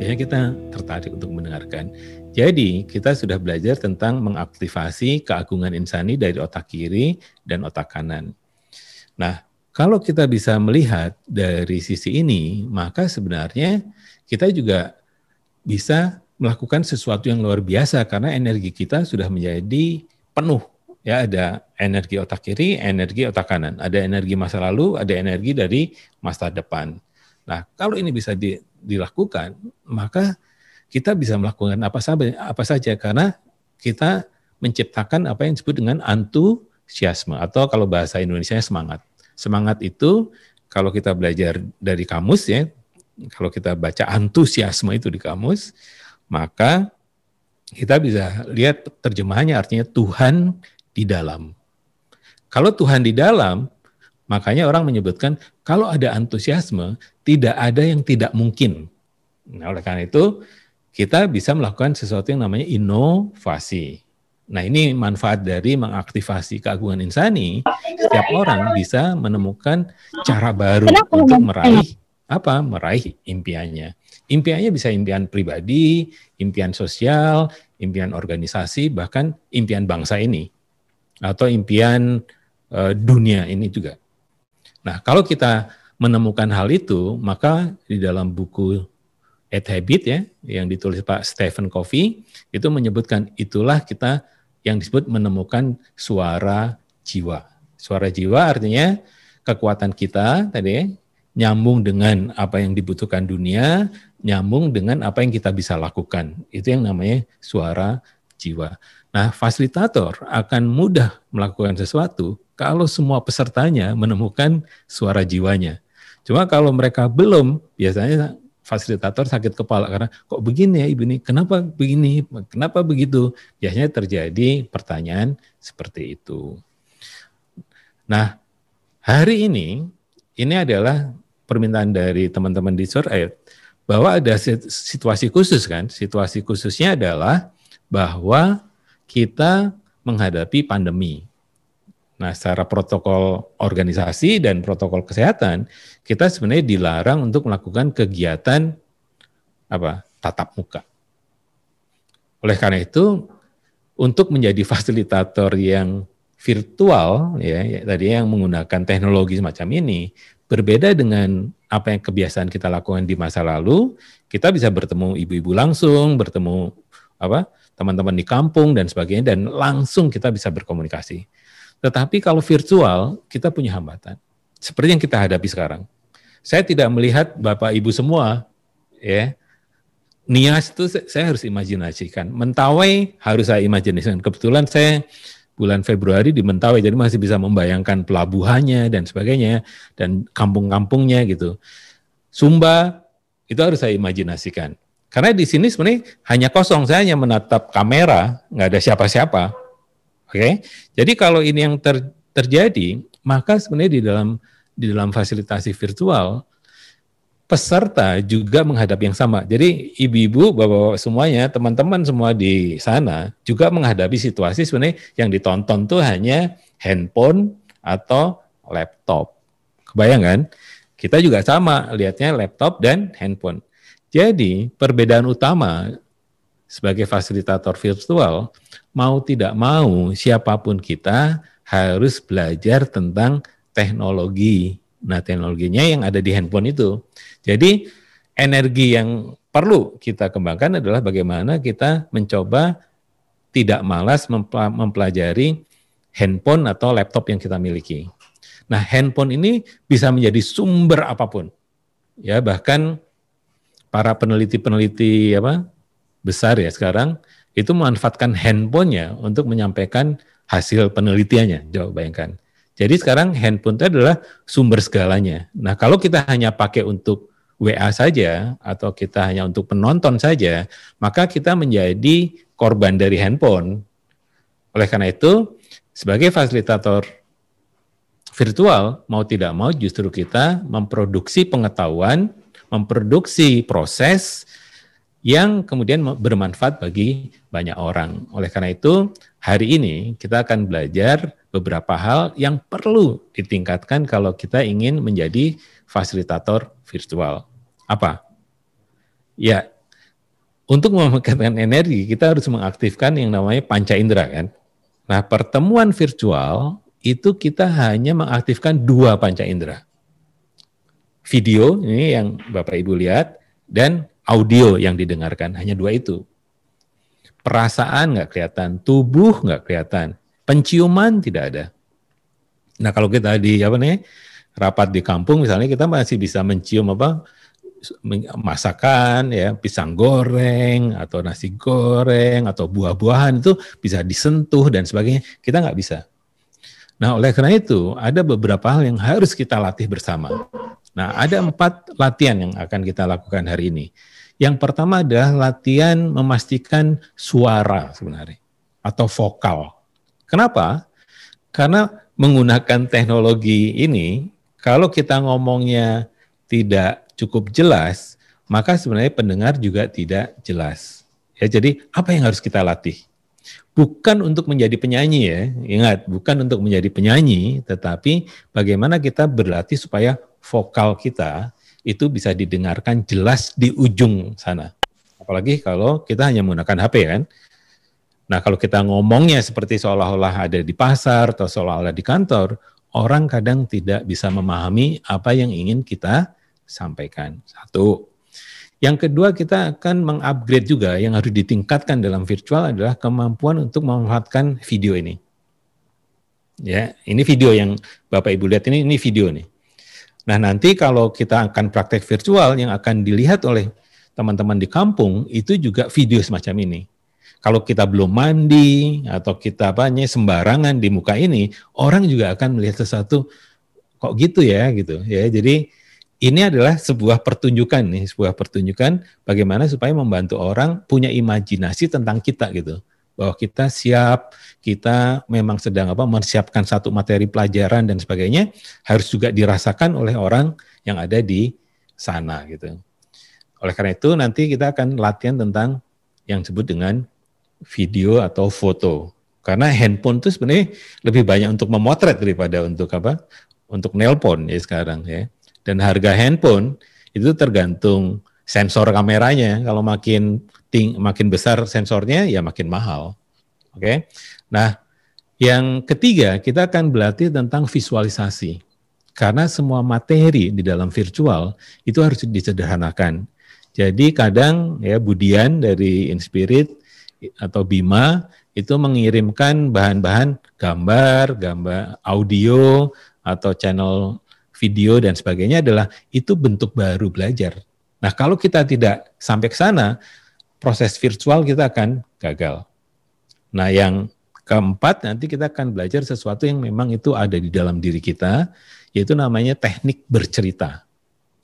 biasanya kita tertarik untuk mendengarkan. Jadi kita sudah belajar tentang mengaktifasi keagungan insani dari otak kiri dan otak kanan. Nah, kalau kita bisa melihat dari sisi ini, maka sebenarnya kita juga bisa melakukan sesuatu yang luar biasa karena energi kita sudah menjadi penuh. Ya, ada energi otak kiri, energi otak kanan, ada energi masa lalu, ada energi dari masa depan. Nah, kalau ini bisa dilakukan, maka kita bisa melakukan apa saja karena kita menciptakan apa yang disebut dengan antusiasme atau kalau bahasa Indonesia semangat. Semangat itu kalau kita belajar dari kamus ya, kalau kita baca antusiasme itu di kamus, maka kita bisa lihat terjemahannya artinya Tuhan di dalam. Kalau Tuhan di dalam, makanya orang menyebutkan kalau ada antusiasme, tidak ada yang tidak mungkin. Nah, oleh karena itu, kita bisa melakukan sesuatu yang namanya inovasi. Nah, ini manfaat dari mengaktifasi keagungan insani. Setiap orang bisa menemukan cara baru untuk meraih impiannya. Impiannya bisa impian pribadi, impian sosial, impian organisasi, bahkan impian bangsa ini. Atau impian dunia ini juga. Nah, kalau kita menemukan hal itu, maka di dalam buku Eight Habits ya, yang ditulis Pak Stephen Covey, itu menyebutkan itulah kita yang disebut menemukan suara jiwa. Suara jiwa artinya kekuatan kita tadi nyambung dengan apa yang dibutuhkan dunia, nyambung dengan apa yang kita bisa lakukan. Itu yang namanya suara jiwa. Nah, fasilitator akan mudah melakukan sesuatu kalau semua pesertanya menemukan suara jiwanya. Cuma kalau mereka belum, biasanya fasilitator sakit kepala karena kok begini ya Ibu ini, kenapa begini, kenapa begitu? Biasanya terjadi pertanyaan seperti itu. Nah, hari ini adalah permintaan dari teman-teman di Surayat bahwa ada situasi khusus kan. Situasi khususnya adalah bahwa kita menghadapi pandemi. Nah, secara protokol organisasi dan protokol kesehatan, kita sebenarnya dilarang untuk melakukan kegiatan tatap muka. Oleh karena itu, untuk menjadi fasilitator yang virtual, ya tadi yang menggunakan teknologi semacam ini, berbeda dengan apa yang kebiasaan kita lakukan di masa lalu, kita bisa bertemu ibu-ibu langsung, bertemu teman-teman di kampung dan sebagainya, dan langsung kita bisa berkomunikasi. Tetapi kalau virtual, kita punya hambatan. Seperti yang kita hadapi sekarang. Saya tidak melihat Bapak Ibu semua, ya. Nias itu saya harus imajinasikan. Mentawai harus saya imajinasikan. Kebetulan saya bulan Februari di Mentawai, jadi masih bisa membayangkan pelabuhannya dan sebagainya, dan kampung-kampungnya gitu. Sumba, itu harus saya imajinasikan. Karena di sini sebenarnya hanya kosong, saya hanya menatap kamera, nggak ada siapa-siapa. Oke, jadi kalau ini yang terjadi, maka sebenarnya di dalam fasilitasi virtual, peserta juga menghadapi yang sama. Jadi ibu-ibu, bapak-bapak semuanya, teman-teman semua di sana juga menghadapi situasi sebenarnya yang ditonton tuh hanya handphone atau laptop. Kebayang kan? Kita juga sama, lihatnya laptop dan handphone. Jadi perbedaan utama sebagai fasilitator virtual, mau tidak mau siapapun kita harus belajar tentang teknologi. Nah, teknologinya yang ada di handphone itu. Jadi energi yang perlu kita kembangkan adalah bagaimana kita mencoba tidak malas mempelajari handphone atau laptop yang kita miliki. Nah, handphone ini bisa menjadi sumber apapun. Ya, bahkan para peneliti-peneliti besar ya sekarang itu memanfaatkan handphonenya untuk menyampaikan hasil penelitiannya. Coba bayangkan. Jadi sekarang handphone itu adalah sumber segalanya. Nah, kalau kita hanya pakai untuk WA saja atau kita hanya untuk penonton saja, maka kita menjadi korban dari handphone. Oleh karena itu, sebagai fasilitator virtual, mau tidak mau justru kita memproduksi pengetahuan, memproduksi proses yang kemudian bermanfaat bagi banyak orang. Oleh karena itu, hari ini kita akan belajar beberapa hal yang perlu ditingkatkan kalau kita ingin menjadi fasilitator virtual. Apa? Ya, untuk memanfaatkan energi, kita harus mengaktifkan yang namanya panca indera kan. Nah, pertemuan virtual itu kita hanya mengaktifkan 2 panca indera. Video, ini yang Bapak Ibu lihat, dan audio yang didengarkan, hanya 2 itu. Perasaan nggak kelihatan, tubuh nggak kelihatan, penciuman tidak ada. Nah, kalau kita di rapat di kampung misalnya, kita masih bisa mencium masakan, ya, pisang goreng atau nasi goreng atau buah-buahan itu bisa disentuh dan sebagainya. Kita nggak bisa. Nah, oleh karena itu ada beberapa hal yang harus kita latih bersama. Nah, ada 4 latihan yang akan kita lakukan hari ini. Yang pertama adalah latihan memastikan suara sebenarnya atau vokal. Kenapa? Karena menggunakan teknologi ini, kalau kita ngomongnya tidak cukup jelas, maka sebenarnya pendengar juga tidak jelas. Ya, jadi apa yang harus kita latih? Bukan untuk menjadi penyanyi ya, ingat, bukan untuk menjadi penyanyi, tetapi bagaimana kita berlatih supaya vokal kita itu bisa didengarkan jelas di ujung sana. Apalagi kalau kita hanya menggunakan HP kan. Nah, kalau kita ngomongnya seperti seolah-olah ada di pasar atau seolah-olah di kantor, orang kadang tidak bisa memahami apa yang ingin kita sampaikan. 1. Yang kedua, kita akan mengupgrade juga yang harus ditingkatkan dalam virtual adalah kemampuan untuk memanfaatkan video ini. Ya, ini video yang Bapak Ibu lihat ini video nih. Nah, nanti kalau kita akan praktek virtual yang akan dilihat oleh teman-teman di kampung itu juga video semacam ini. Kalau kita belum mandi atau kita sembarangan di muka ini, orang juga akan melihat sesuatu kok gitu ya gitu ya. Jadi ini adalah sebuah pertunjukan bagaimana supaya membantu orang punya imajinasi tentang kita gitu. Bahwa kita siap, kita memang sedang mempersiapkan satu materi pelajaran dan sebagainya, harus juga dirasakan oleh orang yang ada di sana gitu. Oleh karena itu nanti kita akan latihan tentang yang disebut dengan video atau foto. Karena handphone itu sebenarnya lebih banyak untuk memotret daripada untuk untuk nelpon ya sekarang ya. Dan harga handphone itu tergantung sensor kameranya. Kalau makin besar sensornya ya makin mahal. Oke. Nah, yang ketiga kita akan berlatih tentang visualisasi. Karena semua materi di dalam virtual itu harus disederhanakan. Jadi kadang ya Budian dari Inspirit atau Bima itu mengirimkan bahan-bahan gambar audio atau channel video dan sebagainya adalah itu bentuk baru belajar. Nah, kalau kita tidak sampai ke sana, proses virtual kita akan gagal. Nah, yang keempat nanti kita akan belajar sesuatu yang memang itu ada di dalam diri kita, yaitu namanya teknik bercerita.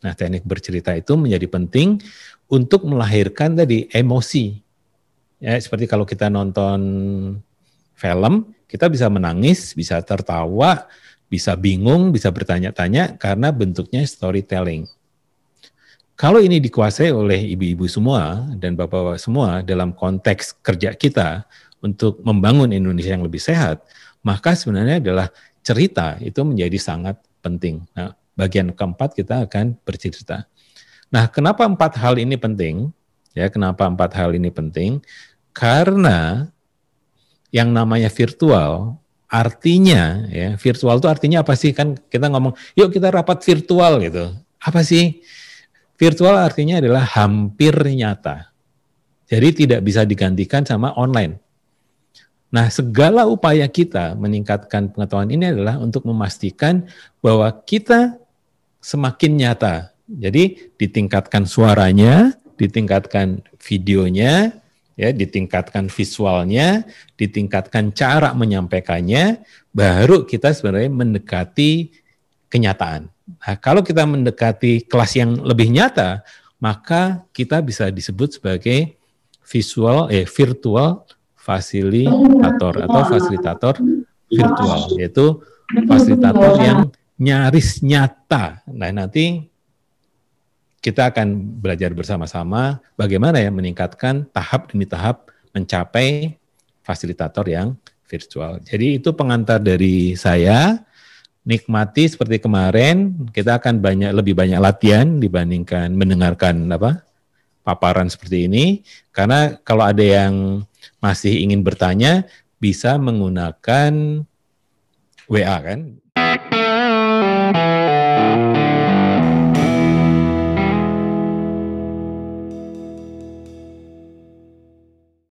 Nah, teknik bercerita itu menjadi penting untuk melahirkan tadi emosi. Ya, seperti kalau kita nonton film, kita bisa menangis, bisa tertawa, bisa bingung, bisa bertanya-tanya karena bentuknya storytelling. Kalau ini dikuasai oleh ibu-ibu semua dan bapak-bapak semua dalam konteks kerja kita untuk membangun Indonesia yang lebih sehat, maka sebenarnya adalah cerita itu menjadi sangat penting. Nah, bagian keempat kita akan bercerita. Nah, kenapa 4 hal ini penting? Ya, kenapa 4 hal ini penting? Karena yang namanya virtual, artinya ya, virtual itu artinya apa sih? Kan kita ngomong, yuk kita rapat virtual gitu. Apa sih? Virtual artinya adalah hampir nyata. Jadi tidak bisa digantikan sama online. Nah, segala upaya kita meningkatkan pengetahuan ini adalah untuk memastikan bahwa kita semakin nyata. Jadi ditingkatkan suaranya, ditingkatkan videonya, ya, ditingkatkan visualnya, ditingkatkan cara menyampaikannya, baru kita sebenarnya mendekati kenyataan. Nah, kalau kita mendekati kelas yang lebih nyata, maka kita bisa disebut sebagai virtual fasilitator atau fasilitator virtual, yaitu fasilitator yang nyaris nyata. Nah, nanti kita akan belajar bersama-sama bagaimana ya meningkatkan tahap demi tahap mencapai fasilitator yang virtual. Jadi itu pengantar dari saya. Nikmati seperti kemarin, kita akan lebih banyak latihan dibandingkan mendengarkan paparan seperti ini, karena kalau ada yang masih ingin bertanya, bisa menggunakan WA kan,